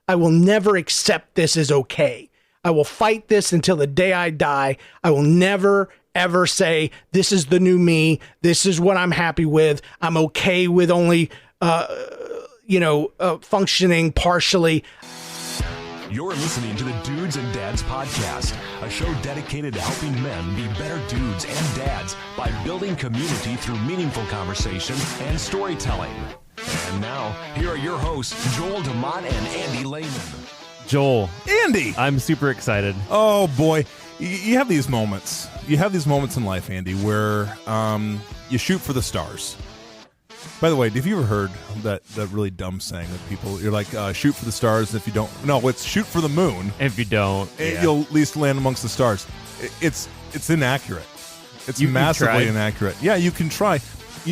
I will never accept this as okay. I will fight this until the day I die. I will never, ever say, this is the new me. This is what I'm happy with. I'm okay with only, functioning partially. You're listening to the Dudes and Dads Podcast, a show dedicated to helping men be better dudes and dads by building community through meaningful conversation and storytelling. And now, here are your hosts, Joel DeMont and Andy Lehman. Joel. Andy! I'm super excited. Oh, boy. You have these moments. You have these moments in life, Andy, where you shoot for the stars. By the way, have you ever heard that really dumb saying that people, you're like, shoot for the stars, and if you don't, no, it's shoot for the moon. If you don't, you'll at least land amongst the stars. It's inaccurate. It's massively inaccurate. Yeah, you can try.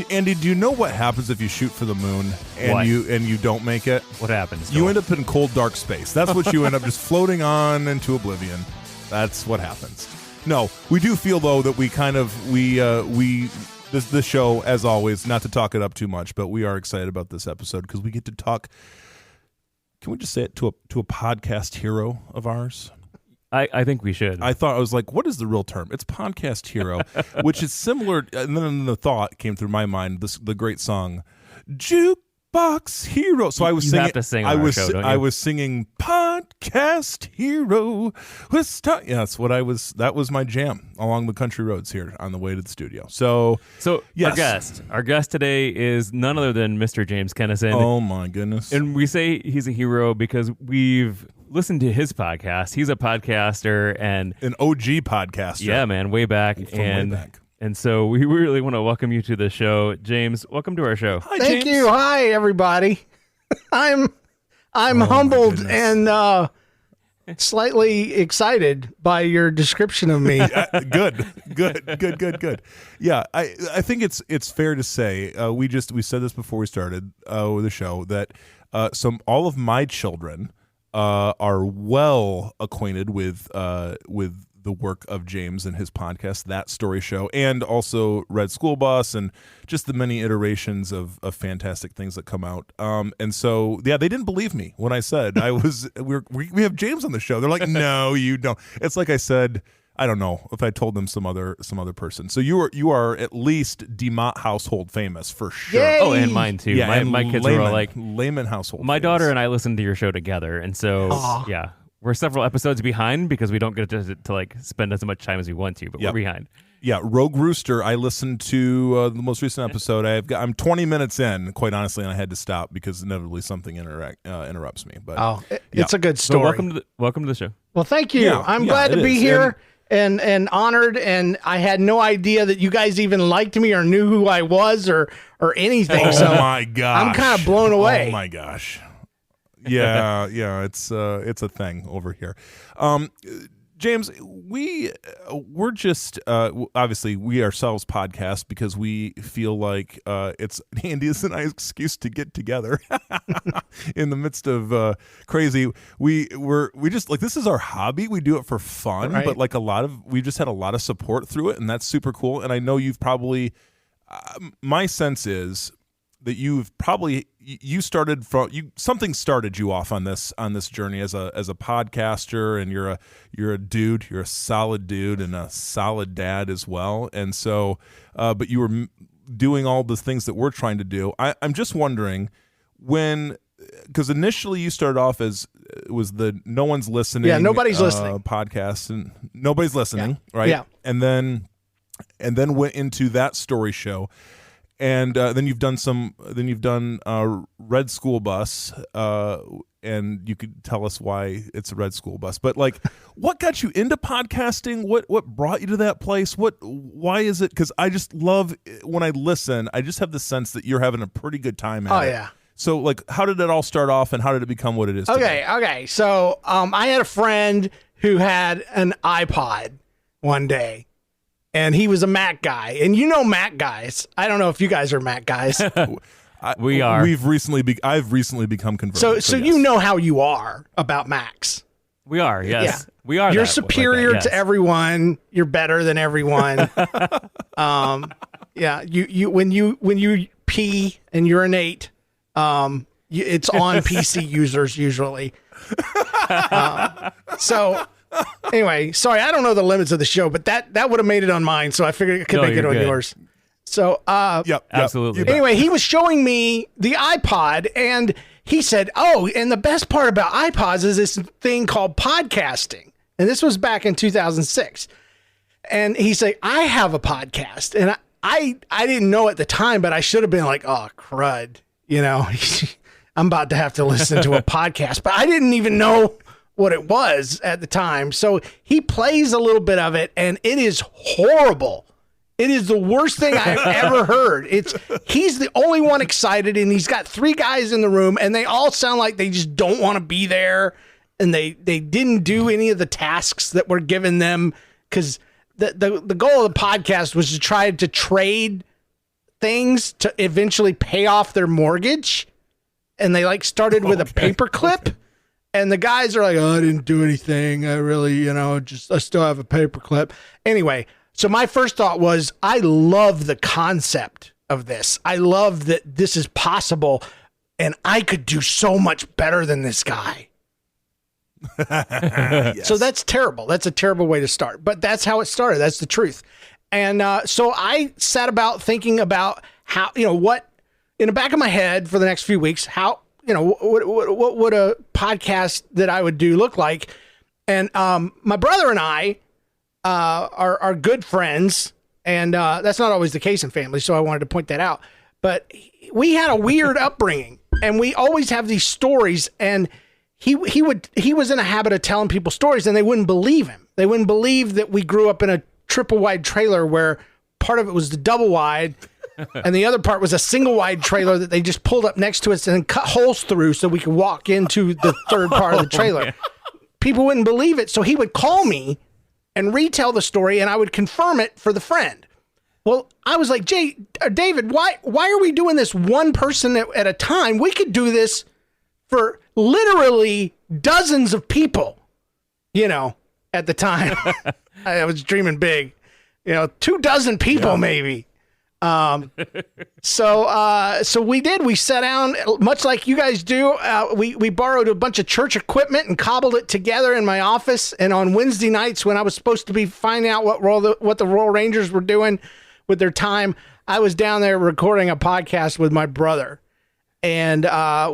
Andy, do you know what happens if you shoot for the moon and you don't make it? What happens? You end up in cold, dark space. That's what you end up just floating on into oblivion. That's what happens. No, we do feel though that this show, as always, not to talk it up too much, but we are excited about this episode because we get to talk. Can we just say it to a podcast hero of ours? I think we should. I was like, what is the real term? It's podcast hero, which is similar. And then the thought came through my mind, the great song, Jukebox Hero. So I was singing. Have to sing on our show, don't you? I was singing podcast hero. Yes, that was my jam along the country roads here on the way to the studio. So yes. Our guest today is none other than Mr. James Kennison. Oh my goodness. And we say he's a hero because we've listened to his podcast. He's a podcaster and an OG podcaster. Yeah, man, way back. Way back. And so we really want to welcome you to the show. James, welcome to our show. Hi, Thank James. you. Hi, everybody. I'm humbled and slightly excited by your description of me. Good. Yeah, I think it's fair to say we said this before we started the show that all of my children are well acquainted with the work of James and his podcast, That Story Show, and also Red School Bus and just the many iterations of fantastic things that come out. And so, yeah, they didn't believe me when I said we have James on the show. They're like, no, you don't. It's like I said, I don't know if I told them some other person. So you are at least DeMont household famous for sure. Yay! Oh, and mine too. Yeah, my kids are all like Lehman household. My famous. daughter and I listen to your show together, and so yeah. We're several episodes behind because we don't get to like spend as much time as we want to, but we're behind. Yeah, Rogue Rooster. I listened to the most recent episode. I'm 20 minutes in, quite honestly, and I had to stop because inevitably something interrupts me. But it's a good story. Welcome to the show. Well, thank you. I'm glad to be here and honored. And I had no idea that you guys even liked me or knew who I was or anything. Oh my gosh! I'm kind of blown away. Oh my gosh! Yeah, it's a thing over here. James, we're just obviously we ourselves podcast because we feel like it's Andy is a nice excuse to get together in the midst of crazy. We just like, this is our hobby. We do it for fun, right? But like we just had a lot of support through it, and that's super cool. And I know you've probably my sense is that something started you off on this journey as a podcaster, and you're a dude, you're a solid dude and a solid dad as well. And so, but you were doing all the things that we're trying to do. I'm just wondering because initially you started off as was the No One's Listening, nobody's listening podcast, and nobody's listening, right? Yeah, and then went into That Story Show. And then you've done Red School Bus, and you could tell us why it's a Red School Bus. But like, what got you into podcasting? What brought you to that place? Why is it? Because I just love when I listen. I just have the sense that you're having a pretty good time at it. Yeah. So like, how did it all start off, and how did it become what it is today? Okay. So I had a friend who had an iPod one day. And he was a Mac guy. And you know Mac guys. I don't know if you guys are Mac guys. We are. I've recently become converted. So yes. You know how you are about Macs. We are, yes. Yeah. We are. You're superior to everyone. You're better than everyone. Yeah. You when you pee and urinate, It's on PC users usually. So anyway, sorry, I don't know the limits of the show, but that would have made it on mine, so I figured it could make it on yours. So, Yep, absolutely. Anyway, he was showing me the iPod, and he said, "Oh, and the best part about iPods is this thing called podcasting." And this was back in 2006. And he said, "I have a podcast," and I didn't know at the time, but I should have been like, "Oh, crud," I'm about to have to listen to a podcast, but I didn't even know what it was at the time. So he plays a little bit of it, and it is horrible. It is the worst thing I've ever heard. He's the only one excited, and he's got 3 guys in the room, and they all sound like they just don't want to be there, and they didn't do any of the tasks that were given them, because the goal of the podcast was to try to trade things to eventually pay off their mortgage, and they started with a paperclip. And the guys are like, "Oh, I didn't do anything. I really, I still have a paperclip." Anyway, so my first thought was, I love the concept of this. I love that this is possible, and I could do so much better than this guy. Yes. So that's terrible. That's a terrible way to start, but that's how it started. That's the truth. And so I sat about thinking about how, what in the back of my head for the next few weeks, how, what would a podcast that I would do look like? And my brother and I are good friends, and that's not always the case in family, so I wanted to point that out. But we had a weird upbringing, and we always have these stories, and he was in a habit of telling people stories, and they wouldn't believe him. They wouldn't believe that we grew up in a triple wide trailer where part of it was the double wide, and the other part was a single wide trailer that they just pulled up next to us and then cut holes through so we could walk into the third part of the trailer. People wouldn't believe it. So he would call me and retell the story, and I would confirm it for the friend. Well, I was like, David, why are we doing this one person at a time? We could do this for literally dozens of people, at the time. I was dreaming big, 24 people maybe. So we did. We sat down, much like you guys do. We borrowed a bunch of church equipment and cobbled it together in my office. And on Wednesday nights, when I was supposed to be finding out what the Royal Rangers were doing with their time, I was down there recording a podcast with my brother. And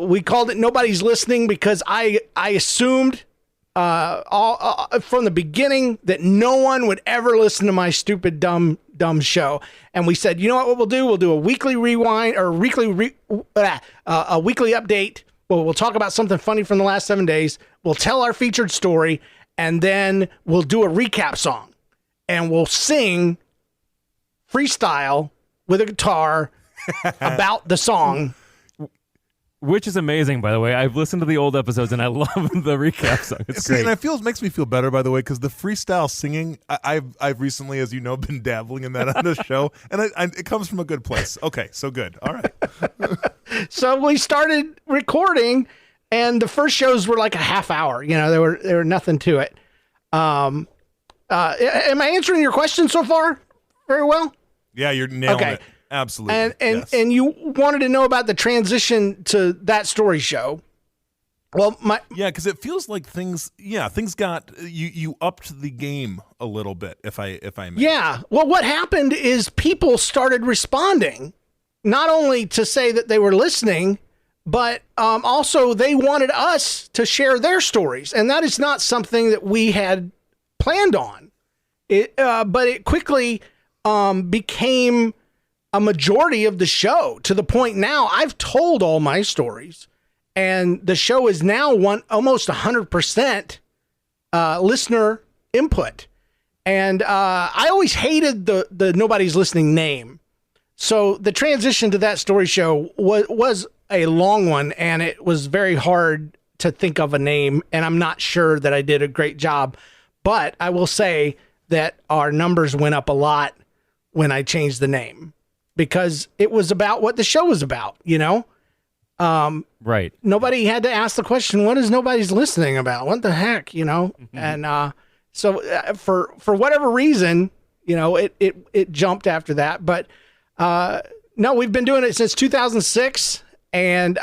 we called it "Nobody's Listening" because I assumed from the beginning that no one would ever listen to my stupid dumb show. And we said, you know what we'll do? We'll do a weekly rewind or a weekly update. Well, we'll talk about something funny from the last 7 days. We'll tell our featured story, and then we'll do a recap song, and we'll sing freestyle with a guitar about the song. Which is amazing, by the way. I've listened to the old episodes, and I love the recap song. It's great. And it makes me feel better, by the way, because the freestyle singing, I've recently, as you know, been dabbling in that on the show, and it comes from a good place. Okay, so good. All right. So we started recording, and the first shows were like a half hour. There were nothing to it. Am I answering your question so far very well? Yeah, you're nailing it. Absolutely. And you wanted to know about the transition to that story show. Well, because it feels like things got you upped the game a little bit, if I may. Yeah. Well, what happened is people started responding, not only to say that they were listening, but also they wanted us to share their stories, and that is not something that we had planned on. But it quickly became a majority of the show, to the point now I've told all my stories, and the show is now almost 100% listener input. And I always hated the Nobody's Listening name. So the transition to that story show was a long one, and it was very hard to think of a name, and I'm not sure that I did a great job. But I will say that our numbers went up a lot when I changed the name, because it was about what the show was about, Right. Nobody had to ask the question, what is Nobody's Listening about? What the heck, Mm-hmm. And so for whatever reason, it jumped after that. But no, we've been doing it since 2006. and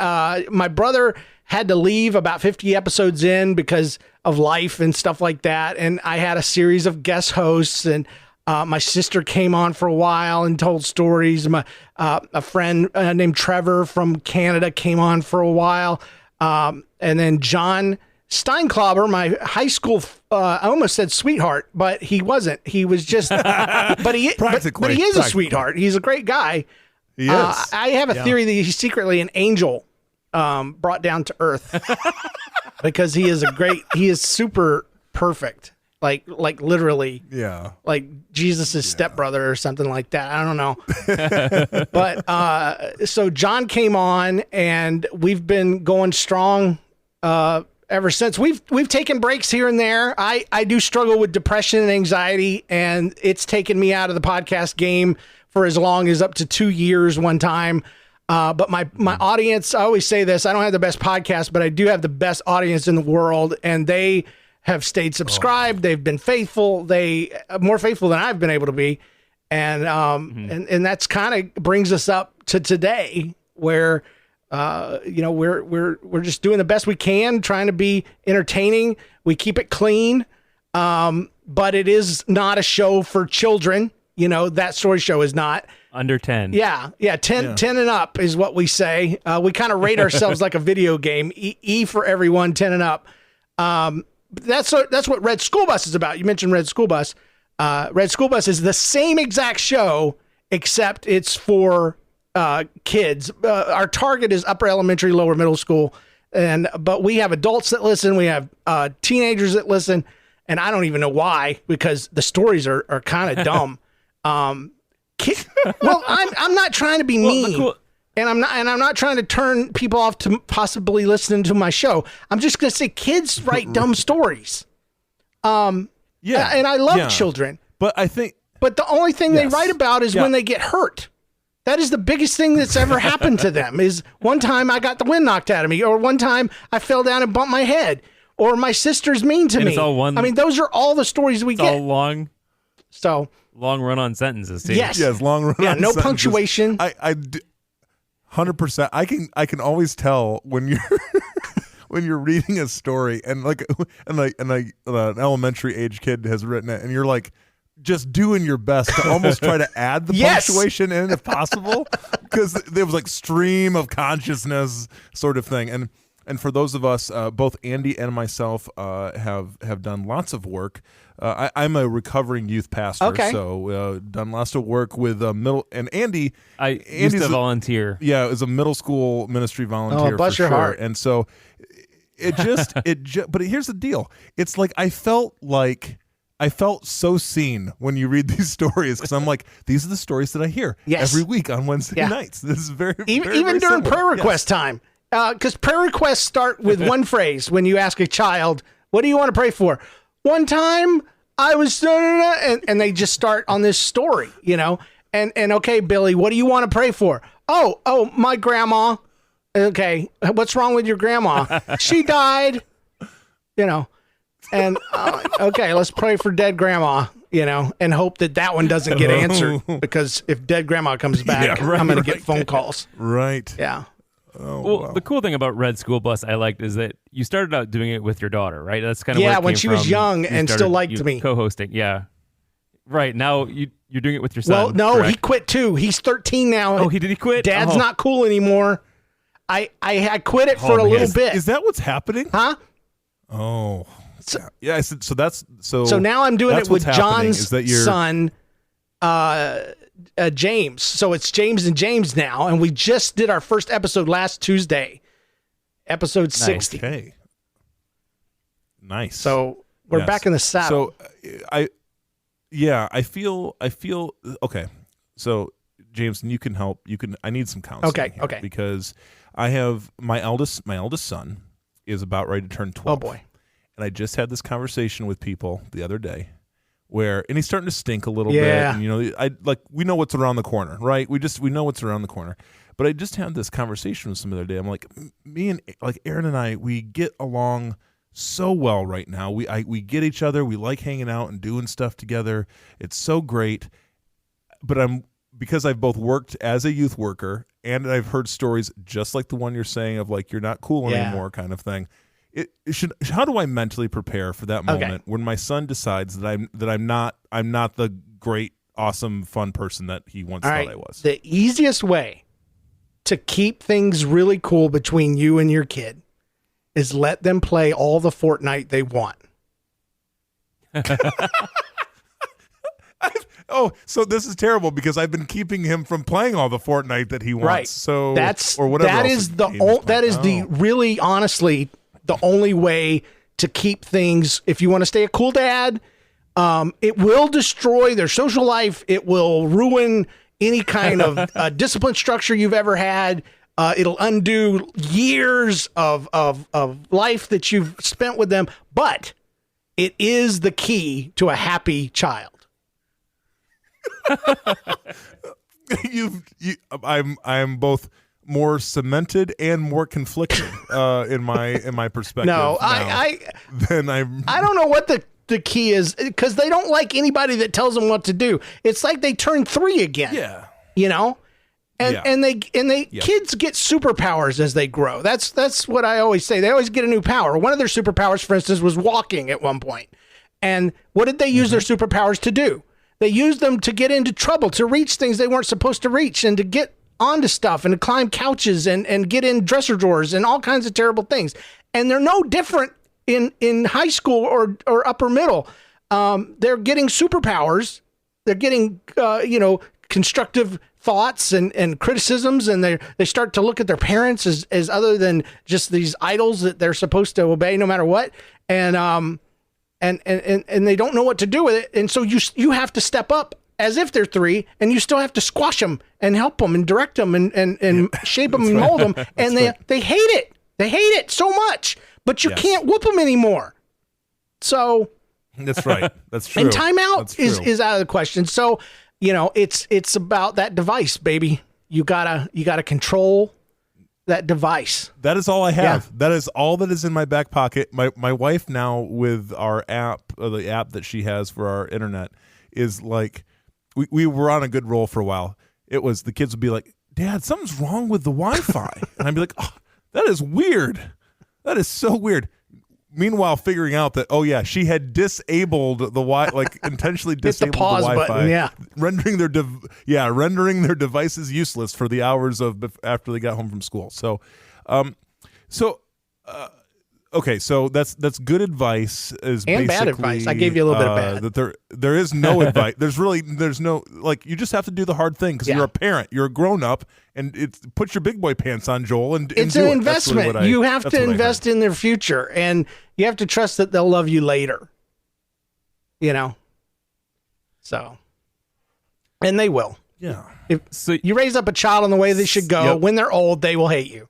my brother had to leave about 50 episodes in because of life and stuff like that. And I had a series of guest hosts, and my sister came on for a while and told stories. A friend named Trevor from Canada came on for a while. And then John Steinklauber, my high school, I almost said sweetheart, but he wasn't. He was just, but he is a sweetheart. He's a great guy. He is. I have a theory that he's secretly an angel brought down to earth because he is super perfect. Like literally, like Jesus' stepbrother or something like that. I don't know. But so John came on, and we've been going strong ever since. We've taken breaks here and there. I do struggle with depression and anxiety, and it's taken me out of the podcast game for as long as up to 2 years one time. But my audience, I always say this, I don't have the best podcast, but I do have the best audience in the world, and they have stayed subscribed. They've been faithful. They more faithful than I've been able to be. And and that's kind of brings us up to today, where we're just doing the best we can, trying to be entertaining. We keep it clean. But it is not a show for children. That story show is not. Under 10. Yeah. 10 and up is what we say. We kind of rate ourselves like a video game. E for everyone, 10 and up. That's what Red School Bus is about. You mentioned Red School Bus. Red School Bus is the same exact show, except it's for kids. Our target is upper elementary, lower middle school, but we have adults that listen. We have teenagers that listen, and I don't even know why, because the stories are kind of dumb. Well, I'm not trying to be mean. And I'm not trying to turn people off to possibly listening to my show. I'm just going to say kids write dumb stories. And I love children. But the only thing they write about is when they get hurt. That is the biggest thing that's ever happened to them. Is one time I got the wind knocked out of me, or one time I fell down and bumped my head, or my sister's mean to me. It's all one. I mean, those are all the stories we get. All long. So long run-on sentences. Too. Yes. Long run-on sentences. No punctuation. I 100%. I can always tell when you're when you're reading a story and an elementary age kid has written it, and you're like just doing your best to almost try to add the punctuation in if possible, because there was like stream of consciousness sort of thing. And for those of us, both Andy and myself have done lots of work. I'm a recovering youth pastor, so done lots of work with middle. And Andy, Andy's used to volunteer. Is a middle school ministry volunteer. Oh, bless your heart. And so but here's the deal. It's like I felt so seen when you read these stories, because I'm like, these are the stories that I hear every week on Wednesday nights. This is very even very during similar. prayer request time. Because prayer requests start with one phrase. When you ask a child, what do you want to pray for? One time I was, and they just start on this story, and okay, Billy, what do you want to pray for? Oh, my grandma. Okay. What's wrong with your grandma? She died, and okay, let's pray for dead grandma, and hope that one doesn't get answered, because if dead grandma comes back, I'm going to get phone calls. Right. Yeah. Oh, well, the cool thing about Red School Bus I liked is that you started out doing it with your daughter, right? That's kind of where it when came she was from. young and still liked me. Co-hosting, right. Now you're doing it with your son. Well, no, correct? he quit too. He's 13 now. Oh, did he quit? Dad's not cool anymore. I quit it for a little bit. Is that what's happening? Huh? Oh, yeah. So now I'm doing it with John's that son, James. So it's James and James now, and we just did our first episode last Tuesday, episode 60. Okay. Nice. So we're back in the saddle. So I feel okay. So James, you can help. I need some counseling. Okay. Because I have my eldest son is about ready to turn 12. Oh boy. And I just had this conversation with people the other day and he's starting to stink a little bit. And, we know what's around the corner, right? We know what's around the corner. But I just had this conversation with some the other day. I'm like, me and Aaron and I, we get along so well right now. We get each other. We like hanging out and doing stuff together. It's so great. But because I've both worked as a youth worker and I've heard stories just like the one you're saying of like you're not cool anymore kind of thing. How do I mentally prepare for that moment when my son decides that I'm not the great, awesome, fun person that he once thought I was? The easiest way to keep things really cool between you and your kid is let them play all the Fortnite they want. So this is terrible because I've been keeping him from playing all the Fortnite that he wants. Right. So or whatever. That is the really honestly the only way to keep things. If you want to stay a cool dad, it will destroy their social life. It will ruin any kind of discipline structure you've ever had. It'll undo years of life that you've spent with them. But it is the key to a happy child. I'm both more cemented and more conflicted in my perspective. No, I don't know what the key is, because they don't like anybody that tells them what to do. It's like they turn 3 again. Yeah, you know, and they kids get superpowers as they grow. That's what I always say. They always get a new power. One of their superpowers, for instance, was walking at one point. And what did they use their superpowers to do? They used them to get into trouble, to reach things they weren't supposed to reach, and to get onto stuff and to climb couches and get in dresser drawers and all kinds of terrible things. And they're no different in high school or upper middle. They're getting superpowers. They're getting, constructive thoughts and criticisms, and they start to look at their parents as other than just these idols that they're supposed to obey no matter what. And they don't know what to do with it. And so you have to step up as if they're 3, and you still have to squash them and help them and direct them and shape them and mold them. And they hate it. They hate it so much, but you can't whoop them anymore. So that's right. That's true. And timeout is out of the question. So, it's about that device, baby. You gotta control that device. That is all I have. Yeah. That is all that is in my back pocket. My wife now, with our app, the app that she has for our internet, is like, we were on a good roll for a while. It was, the kids would be like, "Dad, something's wrong with the Wi-Fi." And I'd be like, "Oh, that is weird. That is so weird." Meanwhile, figuring out that, she had disabled the intentionally disabled the Wi-Fi, button, rendering their devices useless for the hours after they got home from school. So, okay, so that's good advice. And bad advice. I gave you a little bit of bad. That there is no advice. There's no, you just have to do the hard thing because you're a parent. You're a grown up, and put your big boy pants on, Joel, and it's do an it. investment. Really you have to invest in their future, and you have to trust that they'll love you later. So, and they will. Yeah. So you raise up a child in the way they should go. Yep. When they're old, they will hate you.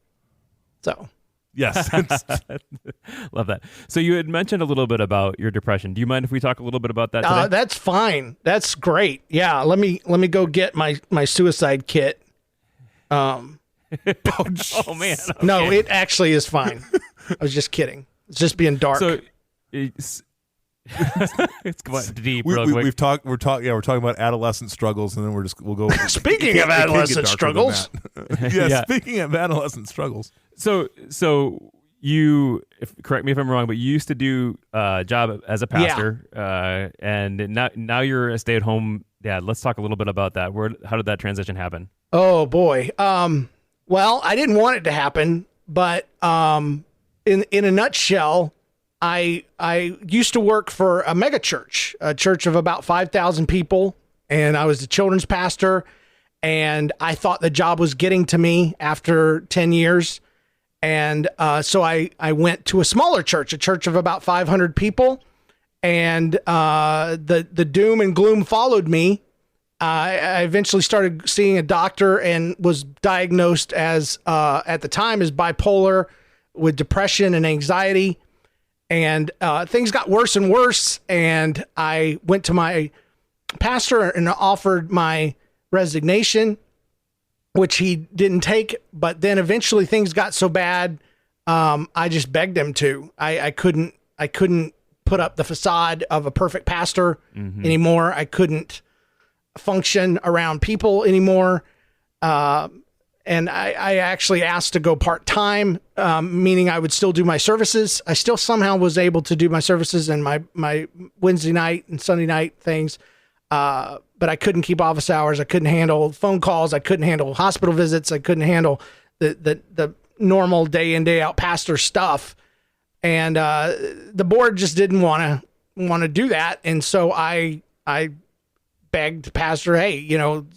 So. Yes. Love that. So you had mentioned a little bit about your depression. Do you mind if we talk a little bit about that today? That's fine. That's great. Yeah. Let me go get my suicide kit. Oh man. Okay. No, it actually is fine. I was just kidding. It's just being dark. So it's deep. We're talking about adolescent struggles, and then we'll go. Speaking of adolescent struggles. Speaking of adolescent struggles. So you, correct me if I'm wrong, but you used to do a job as a pastor, and now you're a stay-at-home dad. Let's talk a little bit about that. How did that transition happen? Oh boy. Well, I didn't want it to happen, but in a nutshell, I used to work for a mega church, a church of about 5,000 people, and I was the children's pastor, and I thought the job was getting to me after 10 years. And so I went to a smaller church, a church of about 500 people, and the doom and gloom followed me. I eventually started seeing a doctor and was diagnosed as, at the time, as bipolar with depression and anxiety. And things got worse and worse. And I went to my pastor and offered my resignation, which he didn't take. But then eventually things got so bad, I just begged him to. I couldn't put up the facade of a perfect pastor anymore. I couldn't function around people anymore. I actually asked to go part-time, meaning I would still do my services. I still somehow was able to do my services and my Wednesday night and Sunday night things. But I couldn't keep office hours. I couldn't handle phone calls. I couldn't handle hospital visits. I couldn't handle the normal day in, day out pastor stuff. And the board just didn't want to do that. And so I begged pastor, hey,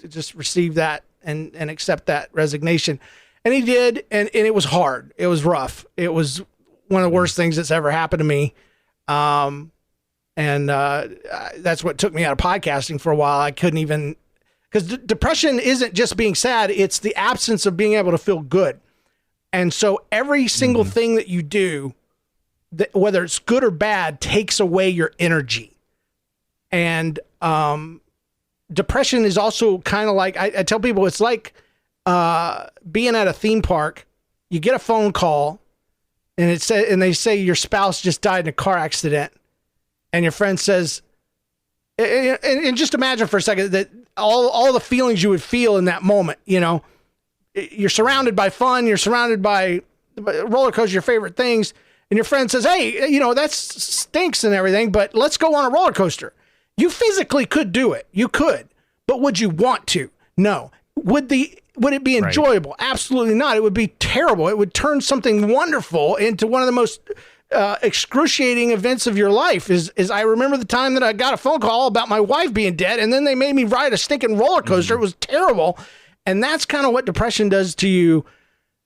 just receive that and accept that resignation. And he did. And it was hard. It was rough. It was one of the worst things that's ever happened to me. And that's what took me out of podcasting for a while. I couldn't even, because depression isn't just being sad. It's the absence of being able to feel good. And so every single thing that you do, whether it's good or bad, takes away your energy. And depression is also kind of like, I tell people, it's like being at a theme park. You get a phone call and they say your spouse just died in a car accident. And your friend says, and just imagine for a second that all the feelings you would feel in that moment, you're surrounded by fun, you're surrounded by roller coaster, your favorite things. And your friend says, hey, that stinks and everything, but let's go on a roller coaster. You physically could do it. You could, but would you want to? No. Would it be enjoyable? Right. Absolutely not. It would be terrible. It would turn something wonderful into one of the most excruciating events of your life. Is I remember the time that I got a phone call about my wife being dead, and then they made me ride a stinking roller coaster. It was terrible. And that's kind of what depression does to you,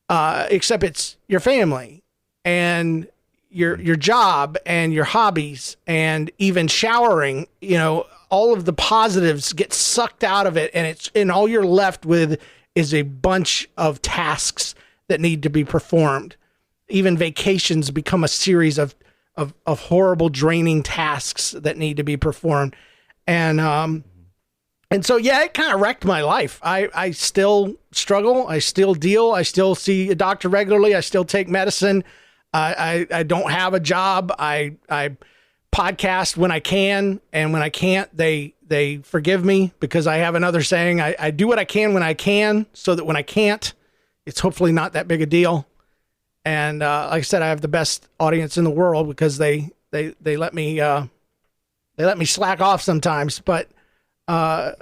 except it's your family and your job and your hobbies and even showering. All of the positives get sucked out of it, and all you're left with is a bunch of tasks that need to be performed. Even vacations become a series of horrible, draining tasks that need to be performed. And so, yeah, it kind of wrecked my life. I still struggle. I still deal. I still see a doctor regularly. I still take medicine. I don't have a job. I podcast when I can. And when I can't, they forgive me, because I have another saying. I do what I can when I can, so that when I can't, it's hopefully not that big a deal. And like I said, I have the best audience in the world, because they let me slack off sometimes. But my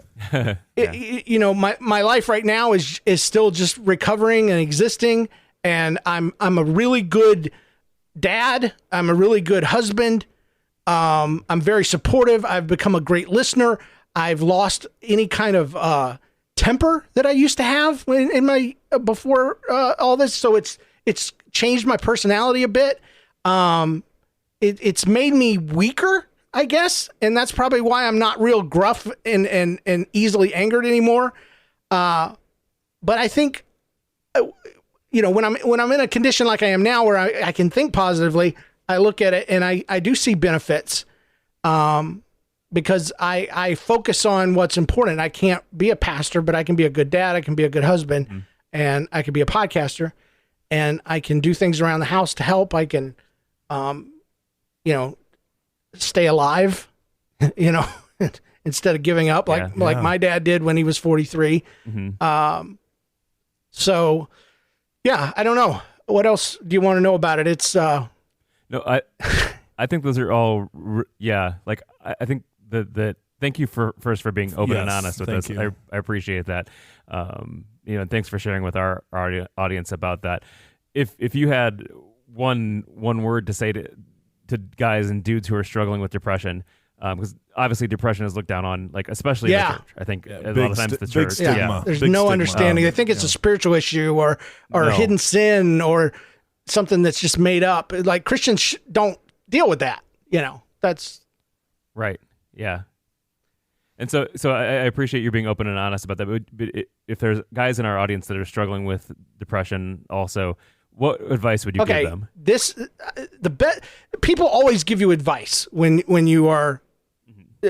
life right now is still just recovering and existing. And I'm a really good dad. I'm a really good husband. I'm very supportive. I've become a great listener. I've lost any kind of temper that I used to have in my before all this. So it's changed my personality a bit. It's made me weaker, I guess. And that's probably why I'm not real gruff and easily angered anymore. But I think, when I'm in a condition like I am now, where I can think positively, I look at it and I do see benefits, because I focus on what's important. I can't be a pastor, but I can be a good dad. I can be a good husband, and I can be a podcaster. And I can do things around the house to help. I can, stay alive, instead of giving up like my dad did when he was 43. So, yeah, I don't know. What else do you want to know about it? It's no, I think those are all Like I think that thank you for being open and honest with us. I appreciate that. And thanks for sharing with our audience about that. If you had one word to say to guys and dudes who are struggling with depression, because obviously depression is looked down on, like especially in the church. I think a lot of times the church. There's no understanding. They think it's a spiritual issue or a hidden sin or something that's just made up. Like Christians don't deal with that. That's right. Yeah. And so I appreciate you being open and honest about that. But if there's guys in our audience that are struggling with depression also, what advice would you give them? People always give you advice when you are,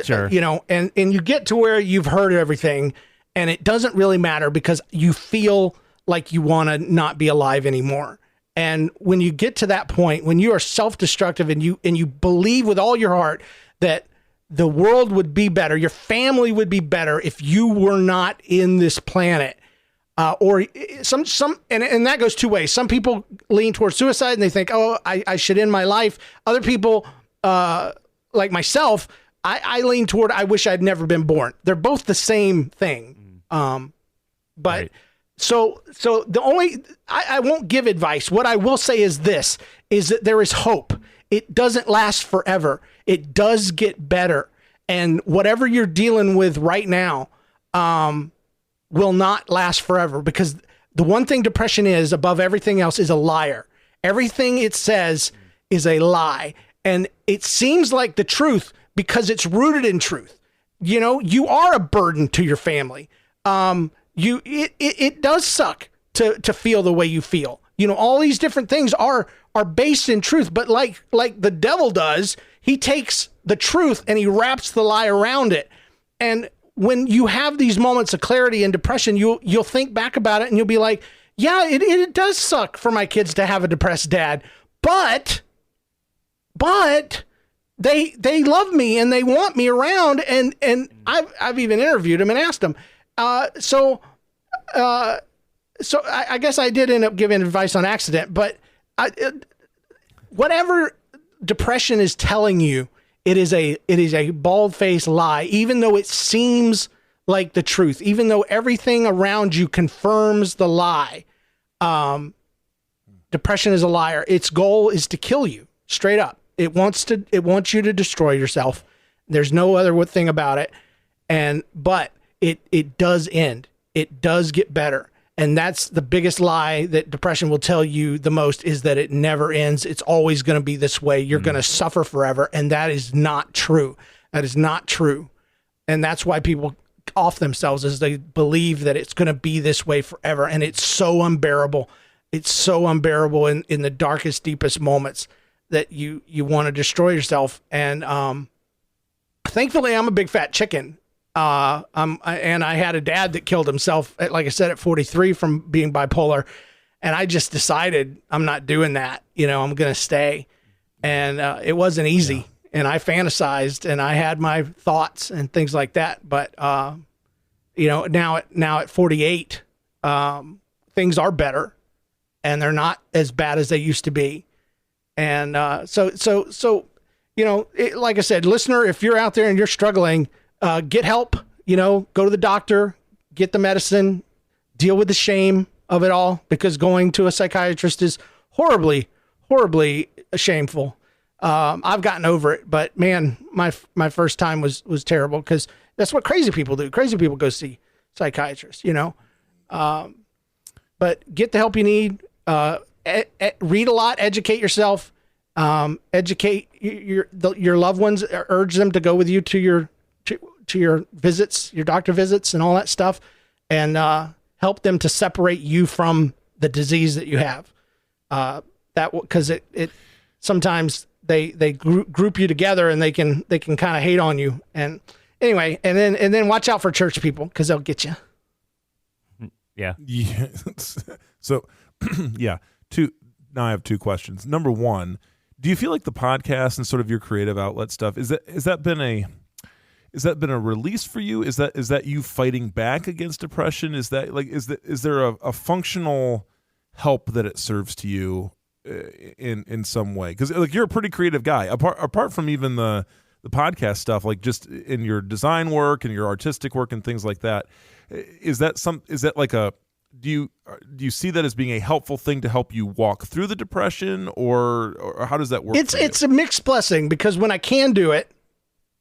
sure, and you get to where you've heard everything, and it doesn't really matter because you feel like you want to not be alive anymore. And when you get to that point, when you are self-destructive and you believe with all your heart that the world would be better, your family would be better if you were not in this planet, or and that goes two ways. Some people lean towards suicide and they think, oh, I should end my life. Other people, like myself, I lean toward, I wish I'd never been born. They're both the same thing. But Right. so I won't give advice. What I will say is this, is that there is hope. It doesn't last forever. It does get better. And whatever you're dealing with right now, will not last forever, because the one thing depression is above everything else is a liar. Everything it says is a lie. And it seems like the truth because it's rooted in truth. You know, you are a burden to your family. It does suck to feel the way you feel. You know, all these different things are based in truth, but like the devil does, he takes the truth and he wraps the lie around it. And when you have these moments of clarity and depression, you'll think back about it and you'll be like, yeah, it does suck for my kids to have a depressed dad, but they love me and they want me around, and I've even interviewed him and asked him. So I guess I did end up giving advice on accident, but whatever depression is telling you, it is a bald-faced lie, even though it seems like the truth, even though everything around you confirms the lie. Depression is a liar. Its goal is to kill you, straight up. It wants you to destroy yourself. There's no other thing about it. But it does end. It does get better. And that's the biggest lie that depression will tell you the most, is that it never ends. It's always going to be this way. You're going to suffer forever. And that is not true. That is not true. And that's why people off themselves, as they believe that it's going to be this way forever. And it's so unbearable. It's so unbearable in the darkest, deepest moments that you want to destroy yourself. And thankfully, I'm a big fat chicken. And I had a dad that killed himself, like I said, at 43 from being bipolar. And I just decided I'm not doing that. You know, I'm going to stay. And it wasn't easy. Yeah. And I fantasized and I had my thoughts and things like that. But, you know, now at 48, things are better and they're not as bad as they used to be. And so you know, like I said, listener, if you're out there and you're struggling, get help, you know, go to the doctor, get the medicine, deal with the shame of it all, because going to a psychiatrist is horribly, horribly shameful. I've gotten over it, but man, my first time was terrible, because that's what crazy people do. Crazy people go see psychiatrists, you know? But get the help you need, read a lot, educate yourself, educate your loved ones, urge them to go with you to your visits, your doctor visits and all that stuff, and help them to separate you from the disease that you have. Because it sometimes they group you together and they can kind of hate on you. And anyway, and then watch out for church people, because they'll get you. Yeah. So yeah, now I have two questions. Number one, do you feel like the podcast and sort of your creative outlet stuff, has that been a release for you? Is that you fighting back against depression? Is there a functional help that it serves to you in some way? Because like, you're a pretty creative guy, apart from even the podcast stuff, like just in your design work and your artistic work and things like that. Do you see that as being a helpful thing to help you walk through the depression, or how does that work? It's a mixed blessing, because when I can do it,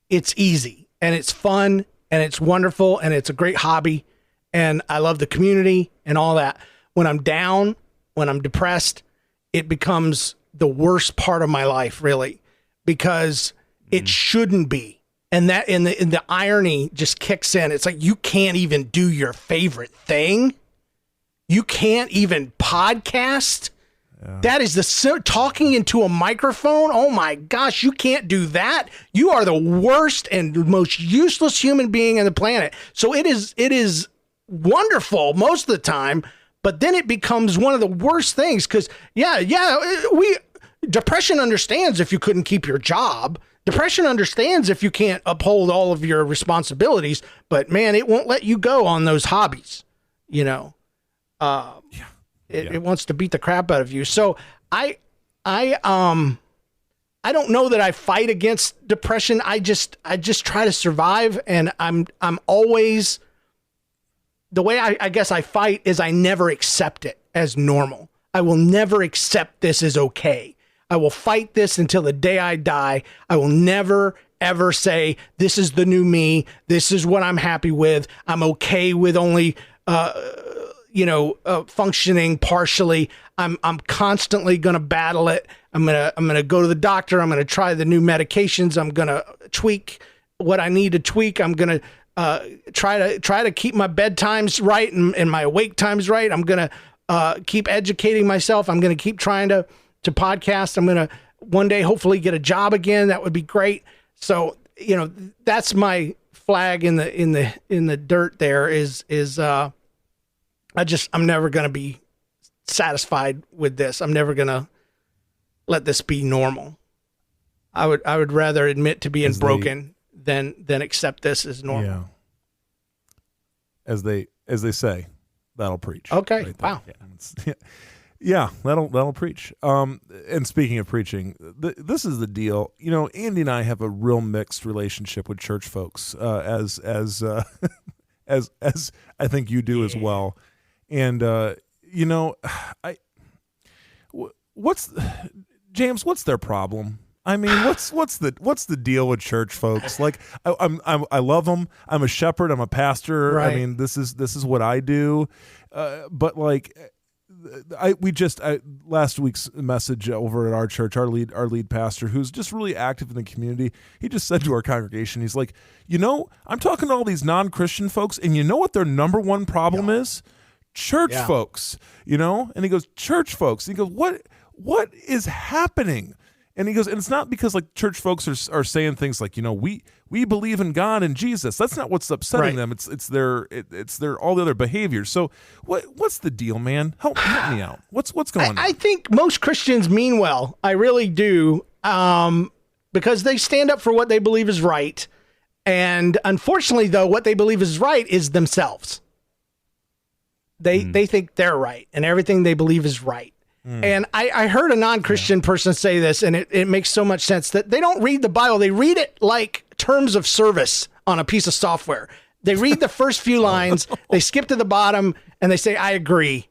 it's easy and it's fun and it's wonderful and it's a great hobby and I love the community and all that. When I'm down, when I'm depressed, it becomes the worst part of my life, really, because it shouldn't be. And that in the irony just kicks in. It's like, you can't even do your favorite thing. You can't even podcast. Yeah. That is talking into a microphone. Oh my gosh, you can't do that. You are the worst and most useless human being on the planet. So it is wonderful most of the time, but then it becomes one of the worst things, because depression understands if you couldn't keep your job. Depression understands if you can't uphold all of your responsibilities, but man, it won't let you go on those hobbies, you know. It wants to beat the crap out of you. So I don't know that I fight against depression. I just try to survive, and I'm always, the way I guess I fight is I never accept it as normal. I will never accept this as okay. I will fight this until the day I die. I will never ever say this is the new me. This is what I'm happy with. I'm okay with only functioning partially. I'm constantly going to battle it. I'm going to go to the doctor. I'm going to try the new medications. I'm going to tweak what I need to tweak. I'm going to try to keep my bedtimes right and my awake times right. I'm going to keep educating myself. I'm going to keep trying to podcast. I'm going to one day hopefully get a job again. That would be great. So, that's my flag in the dirt there is I'm never going to be satisfied with this. I'm never going to let this be normal. I would rather admit to being broken than accept this as normal. Yeah. As they say, that'll preach. Okay. Right wow. Yeah, that'll preach. And speaking of preaching, this is the deal. Andy and I have a real mixed relationship with church folks, as I think you do as well. And what's their problem? I mean, what's the deal with church folks? Like, I love them. I'm a shepherd. I'm a pastor. Right. I mean, this is what I do. But like, last week's message over at our church, our lead pastor, who's just really active in the community, he just said to our congregation, he's like, I'm talking to all these non-Christian folks, and you know what their number one problem is? Church folks, and he goes, church folks. And he goes, what is happening? And he goes, and it's not because like church folks are saying things like, we believe in God and Jesus. That's not what's upsetting them. It's their all the other behaviors. So what's the deal, man? Help me out. What's going on? I think most Christians mean well. I really do. Because they stand up for what they believe is right. And unfortunately, though, what they believe is right is themselves. They think they're right, and everything they believe is right. And I heard a non-Christian person say this, and it makes so much sense, that they don't read the Bible. They read it like terms of service on a piece of software. They read the first few lines, they skip to the bottom, and they say, I agree.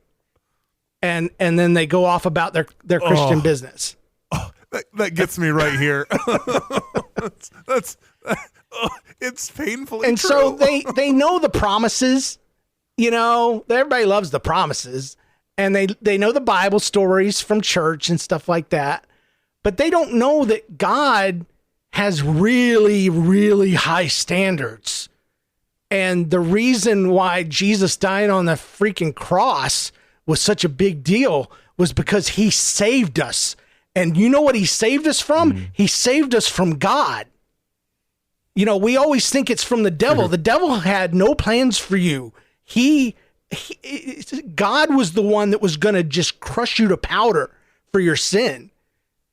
And then they go off about their Christian business. Oh, that gets me right here. It's painfully and true. So they know the promises. Everybody loves the promises. And they know the Bible stories from church and stuff like that. But they don't know that God has really, really high standards. And the reason why Jesus died on the freaking cross was such a big deal was because he saved us. And you know what he saved us from? He saved us from God. We always think it's from the devil. The devil had no plans for you. God was the one that was going to just crush you to powder for your sin.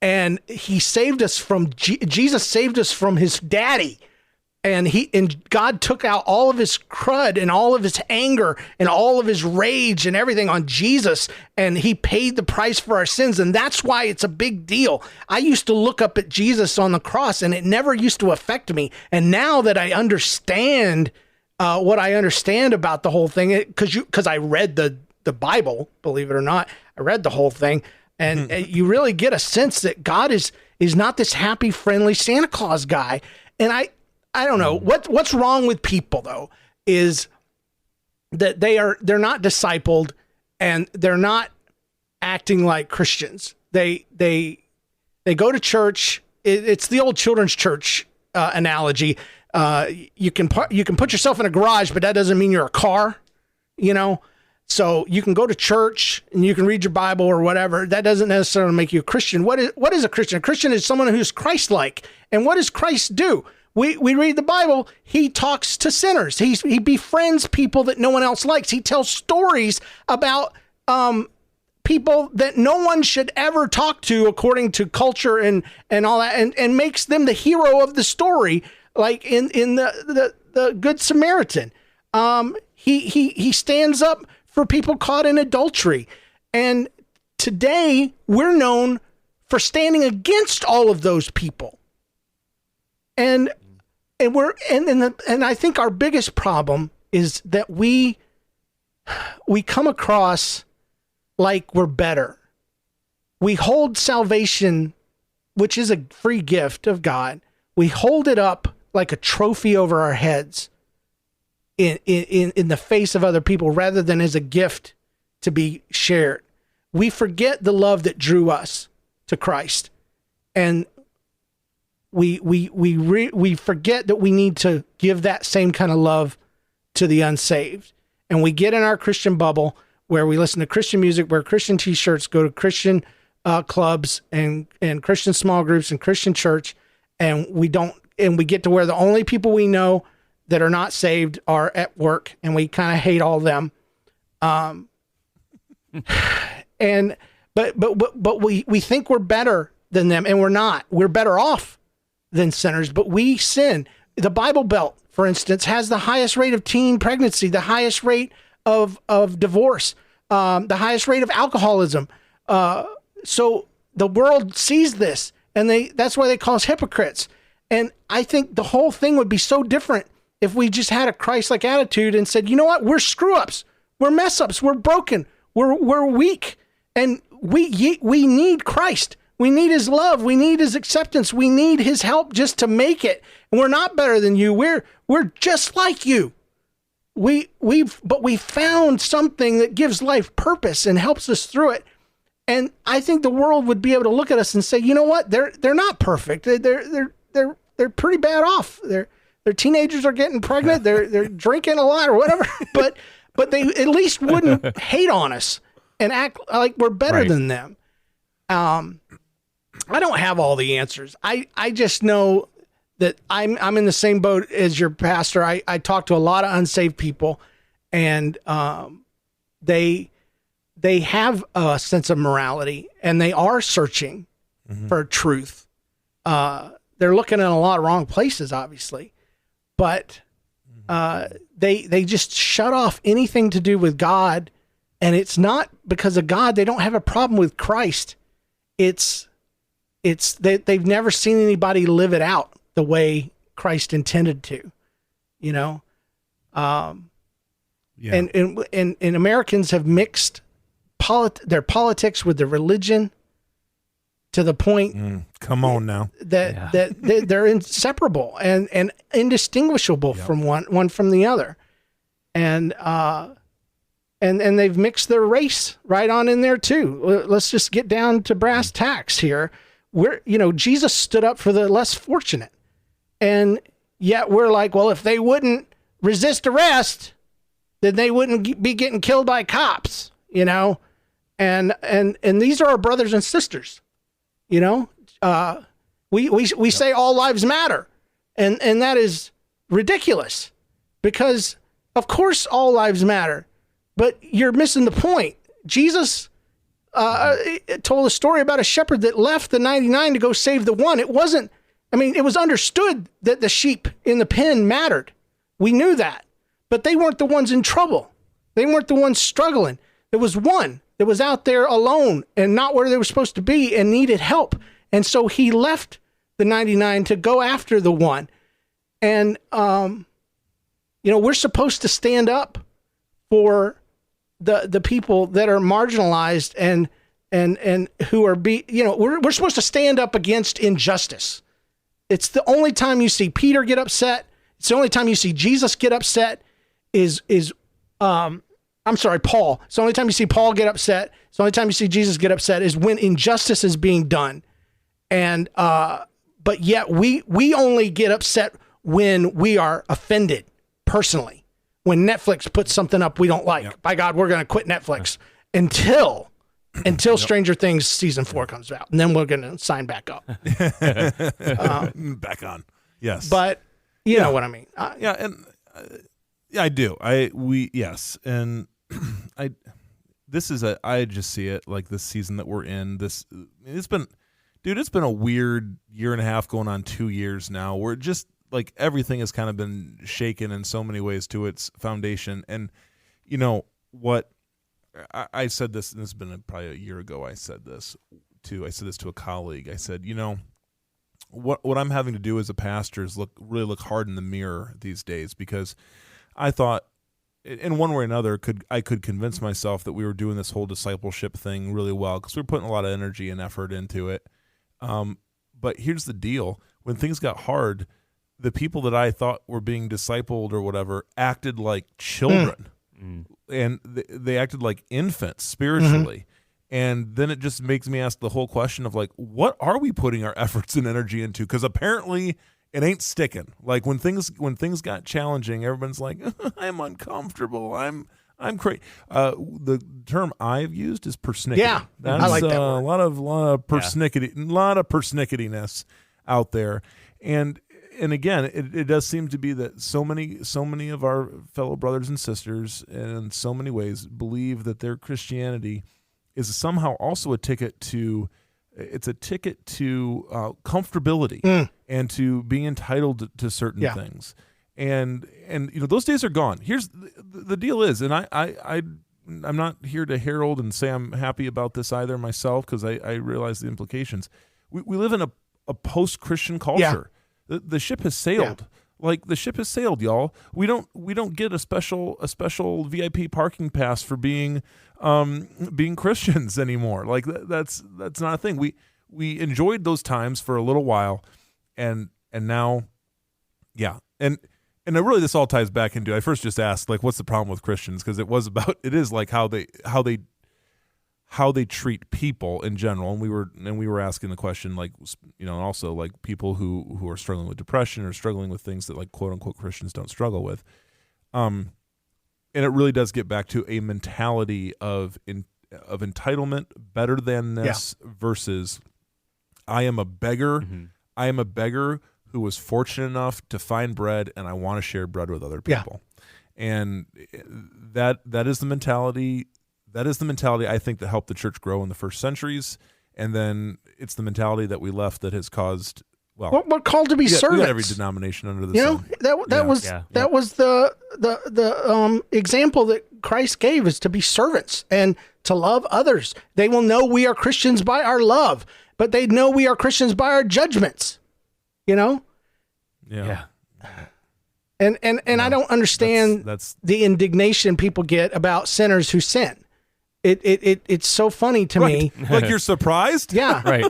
And he saved us from, Jesus saved us from his daddy. And God took out all of his crud and all of his anger and all of his rage and everything on Jesus. And he paid the price for our sins. And that's why it's a big deal. I used to look up at Jesus on the cross and it never used to affect me. And now that I understand what I understand about the whole thing, because I read the Bible, believe it or not, I read the whole thing, and you really get a sense that God is not this happy, friendly Santa Claus guy. And I don't know what's wrong with people though, is that they're not discipled and they're not acting like Christians. They go to church. It's the old children's church analogy. You can put yourself in a garage, but that doesn't mean you're a car, So you can go to church and you can read your Bible or whatever. That doesn't necessarily make you a Christian. What is a Christian? A Christian is someone who's Christ-like. And what does Christ do? We read the Bible. He talks to sinners. He befriends people that no one else likes. He tells stories about people that no one should ever talk to according to culture and all that, and makes them the hero of the story. Like in the Good Samaritan, he stands up for people caught in adultery. And today we're known for standing against all of those people. And I think our biggest problem is that we come across like we're better. We hold salvation, which is a free gift of God. We hold it up like a trophy over our heads in the face of other people rather than as a gift to be shared. We forget the love that drew us to Christ. And we forget that we need to give that same kind of love to the unsaved. And we get in our Christian bubble where we listen to Christian music, wear Christian t-shirts, go to Christian clubs and Christian small groups and Christian church. And we get to where the only people we know that are not saved are at work, and we kind of hate all of them. But we think we're better than them, and we're not. We're better off than sinners, but we sin. The Bible Belt, for instance, has the highest rate of teen pregnancy, the highest rate of divorce, the highest rate of alcoholism. So the world sees this, and that's why they call us hypocrites. And I think the whole thing would be so different if we just had a Christ-like attitude and said, you know what, we're screw-ups, we're mess-ups, we're broken, we're weak, and we need Christ. We need his love. We need his acceptance. We need his help just to make it. And we're not better than you. We're just like you. But we found something that gives life purpose and helps us through it. And I think the world would be able to look at us and say, you know what? They're not perfect. They're pretty bad off. Their teenagers are getting pregnant. They're drinking a lot or whatever. But they at least wouldn't hate on us and act like we're better than them. I don't have all the answers. I just know that I'm in the same boat as your pastor. I talk to a lot of unsaved people, and they have a sense of morality, and they are searching for truth. They're looking in a lot of wrong places, obviously, but they just shut off anything to do with God, and it's not because of God. They don't have a problem with Christ. They've never seen anybody live it out the way Christ intended to, you know? And Americans have mixed their politics with their religion to the point come on now that they're inseparable and indistinguishable from one from the other. And they've mixed their race right on in there too. Let's just get down to brass tacks here. Jesus stood up for the less fortunate, and yet we're like, well, if they wouldn't resist arrest, then they wouldn't be getting killed by cops, you know? And these are our brothers and sisters, you know? We say all lives matter, and that is ridiculous, because of course all lives matter, but you're missing the point. Jesus told a story about a shepherd that left the 99 to go save the one. It was understood that the sheep in the pen mattered. We knew that, but they weren't the ones in trouble. They weren't the ones struggling. There was one that was out there alone and not where they were supposed to be and needed help. And so he left the 99 to go after the one. And, we're supposed to stand up for the people that are marginalized and who are we're supposed to stand up against injustice. It's the only time you see Peter get upset. It's the only time you see Jesus get upset Paul. It's the only time you see Paul get upset. It's the only time you see Jesus get upset is when injustice is being done. And, but yet we only get upset when we are offended personally. When Netflix puts something up we don't like, by God, we're going to quit Netflix until Stranger Things season 4 comes out, and then we're going to sign back up. Back on, yes. But you know what I mean. I do. Yes, and I just see it like this season that we're in. It's been a weird year and a half, going on 2 years now. We're just like everything has kind of been shaken in so many ways to its foundation. And you know what I said this, and this has been probably a year ago. I said this to a colleague. I said, what I'm having to do as a pastor is really look hard in the mirror these days, because I thought, in one way or another, I could convince myself that we were doing this whole discipleship thing really well because we were putting a lot of energy and effort into it. But here's the deal: when things got hard, the people that I thought were being discipled or whatever acted like children, and they acted like infants spiritually. And then it just makes me ask the whole question of, like, what are we putting our efforts and energy into? Because apparently it ain't sticking. Like, when things got challenging, everyone's like, I'm uncomfortable. I'm crazy. The term I've used is persnickety. Yeah, I like that word. A lot of persnickety, a lot of persnicketiness out there. And again, it does seem to be that so many of our fellow brothers and sisters, in so many ways, believe that their Christianity is somehow also a ticket to comfortability and to being entitled to certain things. And those days are gone. Here's the deal is, and I'm not here to herald and say I'm happy about this either myself, because I realize the implications. We live in a post-Christian culture. The ship has sailed. Yeah. Like, the ship has sailed, y'all. We don't get a special VIP parking pass for being Christians anymore. Like, that's not a thing. We enjoyed those times for a little while, and now, and really this all ties back into, I first just asked, like, what's the problem with Christians? Because it is like how they treat people in general, and we were asking the question, like, also like people who are struggling with depression or struggling with things that, like, quote unquote Christians don't struggle with, and it really does get back to a mentality of entitlement, better than-ness versus I am a beggar. I am a beggar who was fortunate enough to find bread, and I want to share bread with other people, and that is the mentality. That is the mentality, I think, that helped the church grow in the first centuries, and then it's the mentality that we left that has caused. Well, we're called to be servants. We got every denomination under the sun. That was the example that Christ gave, is to be servants and to love others. They will know we are Christians by our love, but they know we are Christians by our judgments. Yeah. And I don't understand that's the indignation people get about sinners who sin. It's so funny to me. Like, you're surprised? Yeah. Right.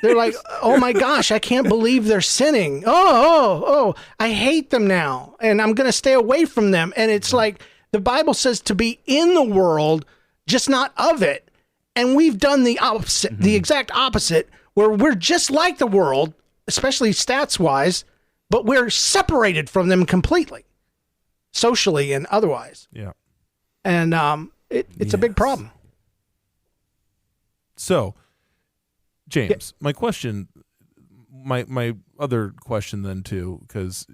They're like, oh my gosh, I can't believe they're sinning. Oh, I hate them now, and I'm going to stay away from them. And it's like, the Bible says to be in the world, just not of it. And we've done the opposite, the exact opposite, where we're just like the world, especially stats-wise, but we're separated from them completely, socially and otherwise. Yeah. And it's a big problem. So, James, my question, my other question then too, because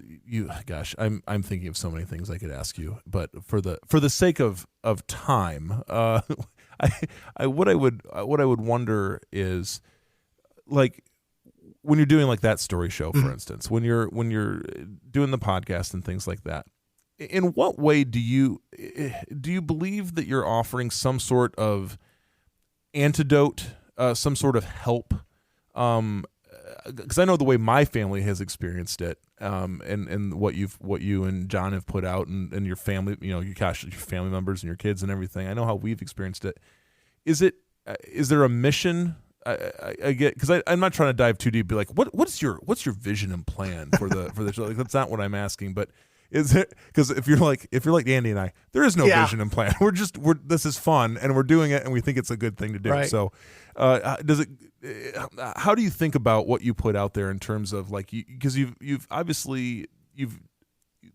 I'm thinking of so many things I could ask you, but for the sake of time, what I would wonder is, like, when you're doing like that story show, for instance, when you're doing the podcast and things like that, in what way do you believe that you're offering some sort of antidote, some sort of help? Because I know the way my family has experienced it, and what you and John have put out, and your family, your family members and your kids and everything. I know how we've experienced it. Is there a mission? I get, because I'm not trying to dive too deep. Be like, what's your vision and plan for the show? Like, that's not what I'm asking. But is it, because if you're like Andy and I, there is no vision and plan. This is fun, and we're doing it, and we think it's a good thing to do. Right. So, how do you think about what you put out there in terms of, like, because you've obviously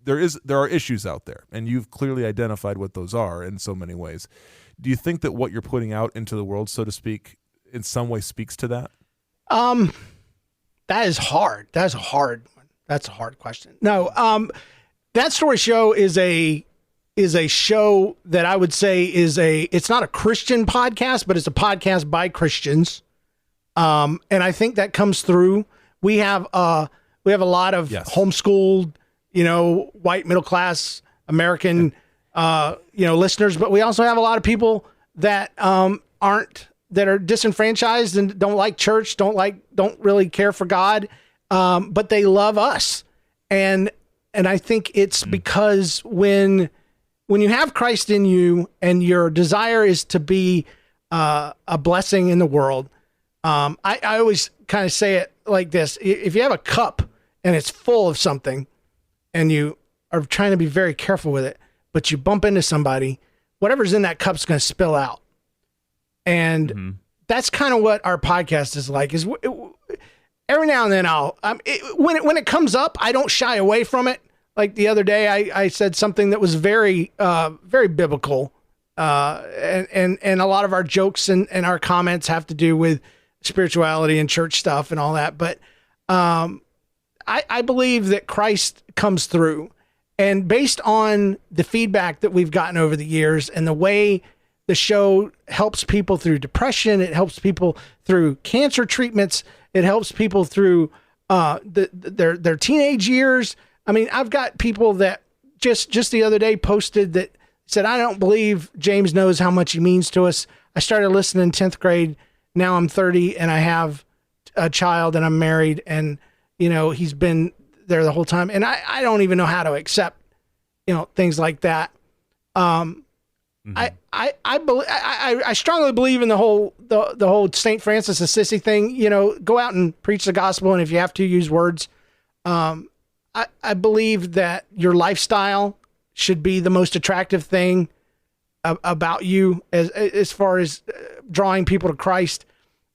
there are issues out there, and you've clearly identified what those are in so many ways. Do you think that what you're putting out into the world, so to speak, in some way speaks to that? That is hard. That's a hard one. That's a hard question. No, That Story Show is a show that I would say it's not a Christian podcast, but it's a podcast by Christians. And I think that comes through. We have a lot of homeschooled, white middle class American, listeners, but we also have a lot of people that that are disenfranchised and don't like church, don't really care for God, but they love us. And I think it's because when you have Christ in you and your desire is to be a blessing in the world, I always kind of say it like this: if you have a cup and it's full of something, and you are trying to be very careful with it, but you bump into somebody, whatever's in that cup's going to spill out. And that's kind of what our podcast is like. Is every now and then when it comes up, I don't shy away from it. Like the other day, I said something that was very, very biblical. And a lot of our jokes and our comments have to do with spirituality and church stuff and all that. But I believe that Christ comes through. And based on the feedback that we've gotten over the years and the way the show helps people through depression, it helps people through cancer treatments, it helps people through their teenage years. I mean, I've got people that just the other day posted that said, I don't believe James knows how much he means to us. I started listening in 10th grade. Now I'm 30 and I have a child and I'm married, and, you know, he's been there the whole time. And I don't even know how to accept, you know, things like that. I strongly believe in the whole St. Francis of Assisi thing. You know, go out and preach the gospel, and if you have to, use words. I believe that your lifestyle should be the most attractive thing about you as far as drawing people to Christ.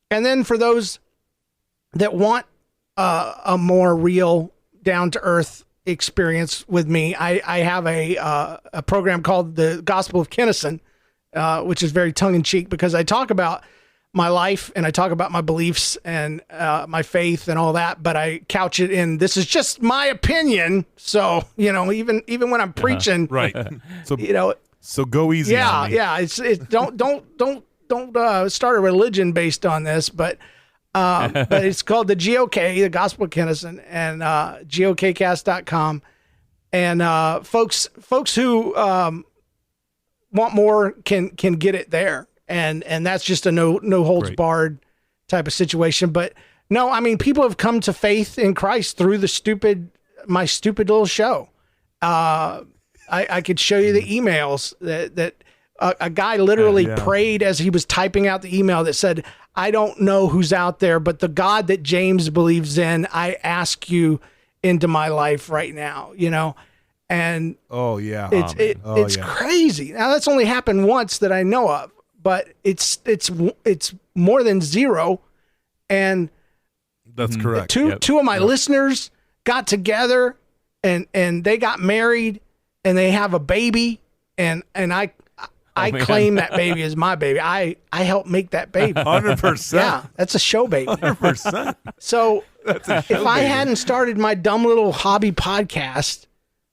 And then for those that want a more real, down to earth experience with me, I have a program called the Gospel of Kennison, which is very tongue in cheek because I talk about my life and I talk about my beliefs and my faith and all that, but I couch it in, this is just my opinion. So, you know, even when I'm preaching, right. So, you know, so go easy. On me. Yeah. It's don't start a religion based on this, but it's called the GOK, the Gospel of Kennison, and GOKcast.com. And folks who want more can get it there. And that's just a no holds barred type of situation. But no, I mean, people have come to faith in Christ through my stupid little show. I could show you the emails that a guy literally prayed as he was typing out the email that said, I don't know who's out there, but the God that James believes in, I ask you into my life right now, you know? And it's crazy. Now that's only happened once that I know of, but it's more than zero. And that's correct. Two of my listeners got together and they got married and they have a baby, and I claim that baby as my baby. I helped make that baby. 100%. Yeah, that's a show baby. 100%. So if I hadn't started my dumb little hobby podcast,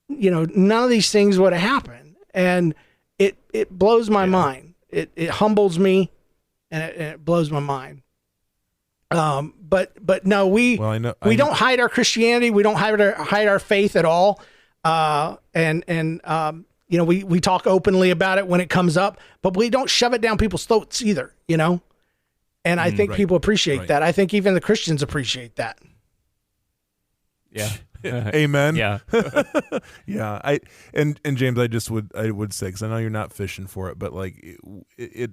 you know, none of these things would have happened. And it blows my mind. It humbles me, and it blows my mind. But no, we don't hide our Christianity. We don't hide our faith at all. You know, we talk openly about it when it comes up, but we don't shove it down people's throats either, you know? And I think people appreciate that. I think even the Christians appreciate that. Yeah. Amen. Yeah. Yeah. And James, I would say, cause I know you're not fishing for it, but like it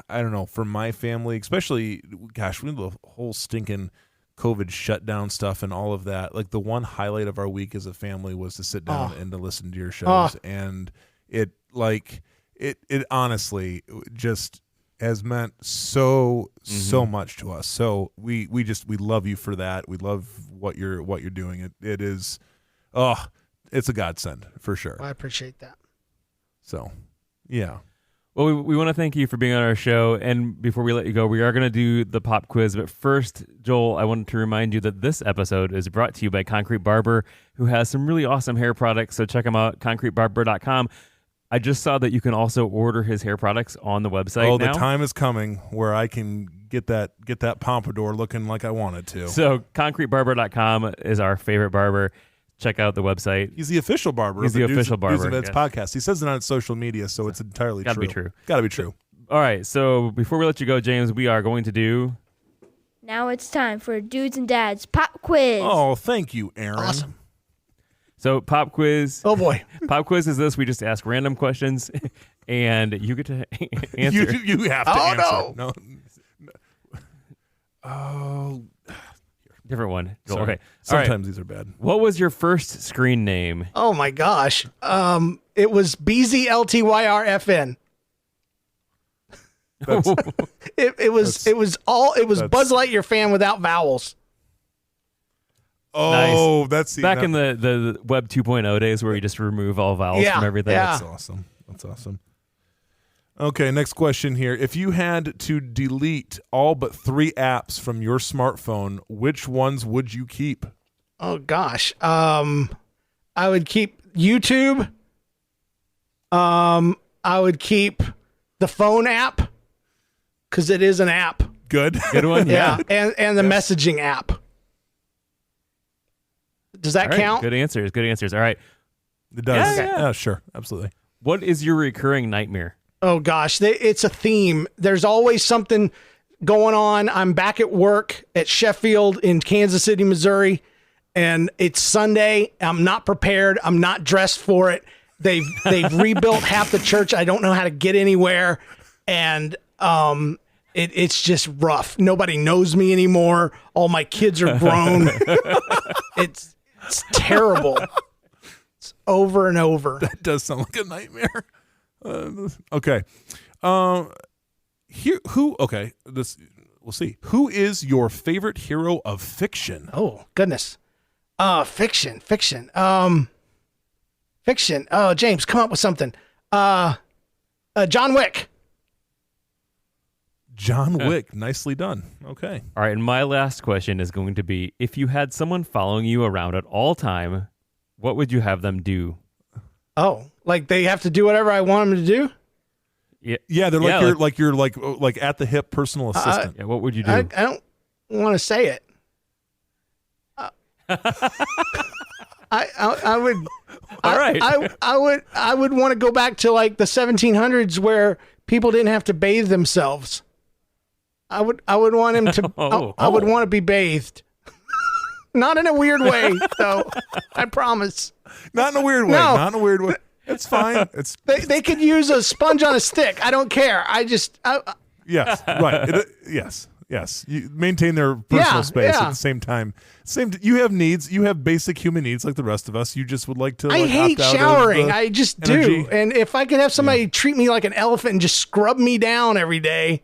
I don't know, for my family, especially, gosh, we the whole stinking COVID shutdown stuff and all of that. Like the one highlight of our week as a family was to sit down and to listen to your shows. And it honestly just has meant so much to us. So we love you for that. We love what you're doing. It is, it's a godsend for sure. Well, I appreciate that. So, yeah. Well, we want to thank you for being on our show. And before we let you go, we are going to do the pop quiz. But first, Joel, I wanted to remind you that this episode is brought to you by Concrete Barber, who has some really awesome hair products. So check them out, concretebarber.com. I just saw that you can also order his hair products on the website now. The time is coming where I can get that pompadour looking like I want it to. So concretebarber.com is our favorite barber. Check out the website. He's the official barber. He's the official barber. Dudes and Dads podcast. He says it on social media, so it's entirely Gotta true. Be true. Gotta be true. All right. So before we let you go, James, we are going to do. Now it's time for Dudes and Dads Pop Quiz. Oh, thank you, Aaron. Awesome. So pop quiz. Oh boy. Pop quiz is this. We just ask random questions, and you get to answer. You have to Oh, answer. no. Oh, Different one. sorry. Okay. All right. Sometimes these are bad. What was your first screen name? Oh my gosh. It was BZLTYRFN. That's, It was that's- Buzz Lightyear fan without vowels. oh, that's Back in the Web 2.0 days where you just remove all vowels Yeah, from everything. yeah. That's awesome. That's awesome. Okay, next question here. If you had to delete all but 3 apps from your smartphone, which ones would you keep? Oh gosh. I would keep YouTube. I would keep the phone app because it is an app. Good. Good one. Yeah. And the messaging app. Does that All right, count? Good answers. Good answers. All right. It does. Yeah, yeah. Yeah, sure. Absolutely. What is your recurring nightmare? Oh gosh, it's a theme. There's always something going on. I'm back at work at Sheffield in Kansas City, Missouri, and it's Sunday. I'm not prepared. I'm not dressed for it. They've rebuilt half the church. I don't know how to get anywhere, and it's just rough. Nobody knows me anymore. All my kids are grown. It's terrible. It's over and over. That does sound like a nightmare. Okay. Okay. This we'll see. Who is your favorite hero of fiction? Oh goodness. Fiction. Oh, James, come up with something. John Wick. John Wick. Nicely done. Okay. All right. And my last question is going to be, if you had someone following you around at all time, what would you have them do? Oh, like they have to do whatever I want them to do? Yeah, they're like you're like at the hip personal assistant. Yeah, what would you do? I don't want to say it. I would. All right. I would want to go back to like the 1700s where people didn't have to bathe themselves. I would want him to. I would want to be bathed. Not in a weird way, though. I promise. Not in a weird way. No. Not in a weird way. It's fine. It's They could use a sponge on a stick. I don't care. yes, right. Yes. You maintain their personal space yeah. at the same time. You have needs. You have basic human needs like the rest of us. You just would like to. I hate opt out showering. of the I just energy. do. And if I could have somebody treat me like an elephant and just scrub me down every day,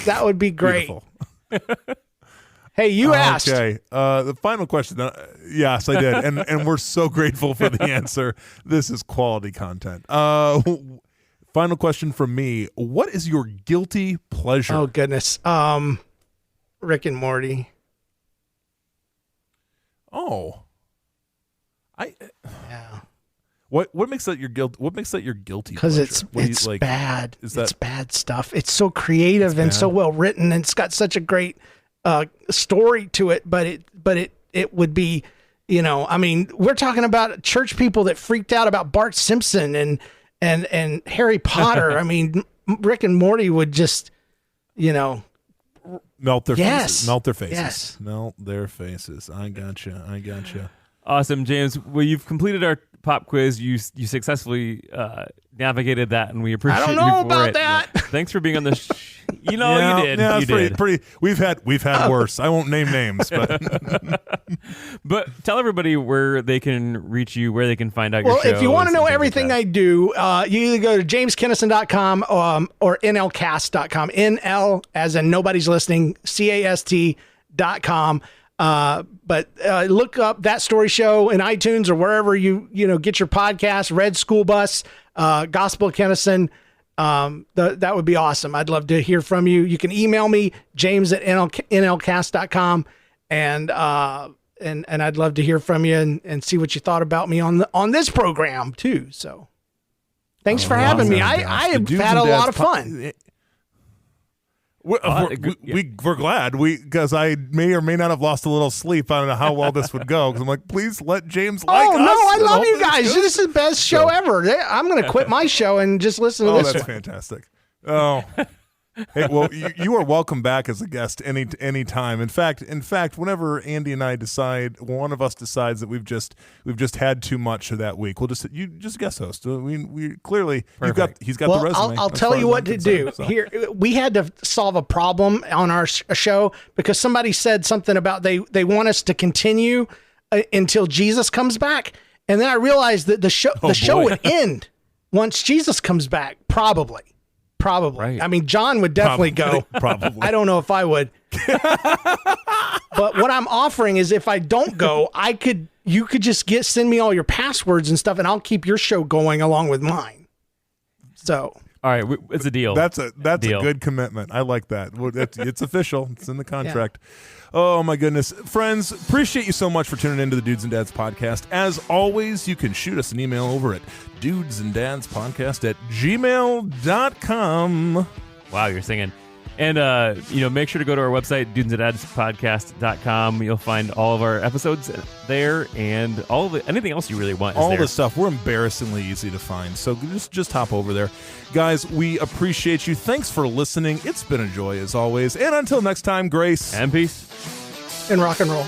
that would be great. Beautiful. Hey, you asked. Okay. The final question. Yes, I did, and we're so grateful for the answer. This is quality content. Final question from me. What is your guilty pleasure? Oh goodness. Rick and Morty. Oh. Yeah. What makes that your guilt? What makes that your guilty? Because pleasure? it's bad. Is It's bad stuff. It's so creative and so well written, and it's got such a great story to it. But it would be, I mean, we're talking about church people that freaked out about Bart Simpson and Harry Potter. I mean, Rick and Morty would just, melt their Yes. faces. Melt their faces. Yes. Melt their faces. I gotcha. Awesome, James. Well, you've completed our pop quiz. You successfully navigated that, and we appreciate you for it. I don't know about that. Yeah. Thanks for being on the you did. Yeah, you it's did. pretty. We've had worse. I won't name names, but But tell everybody where they can reach you, where they can find out your Well, shows. if you want to know and things everything like I do, you either go to jameskennison.com or nlcast.com. NL as in nobody's listening, CAST.com. But look up That Story Show in iTunes or wherever you get your podcast. Red School Bus, Gospel of Kennison. That would be awesome. I'd love to hear from you. You can email me, james@nlcast.com, and I'd love to hear from you and see what you thought about me on this program too. So thanks for having me. I have had a lot of fun. We're glad because I may or may not have lost a little sleep. I don't know how well this would go because I'm like, please let James like us. Oh no, I and love hope you this guys. goes. This is the best show ever. I'm going to quit my show and just listen to Oh, this that's one. fantastic. Oh. Hey, well, you are welcome back as a guest any time. In fact, whenever Andy and I decide, one of us decides that we've just had too much of that week, you just guest host. We clearly he's got the resume. I'll tell you what to do. So. Here, we had to solve a problem on our show because somebody said something about they want us to continue until Jesus comes back, and then I realized that the show would end once Jesus comes back, probably. Right. I mean, John would definitely go. Probably. I don't know if I would. But what I'm offering is if I don't go, you could just send me all your passwords and stuff, and I'll keep your show going along with mine. So. All right, it's a deal. That's a good commitment. I like that. It's official. It's in the contract. Yeah. Oh, my goodness. Friends, appreciate you so much for tuning into the Dudes and Dads podcast. As always, you can shoot us an email over at dudesanddadspodcast@gmail.com. Wow, you're singing. And, make sure to go to our website, dudesanddadspodcast.com. You'll find all of our episodes there and anything else you really want is all there. the stuff. We're embarrassingly easy to find. So just hop over there. Guys, we appreciate you. Thanks for listening. It's been a joy as always. And until next time, grace and peace and rock and roll.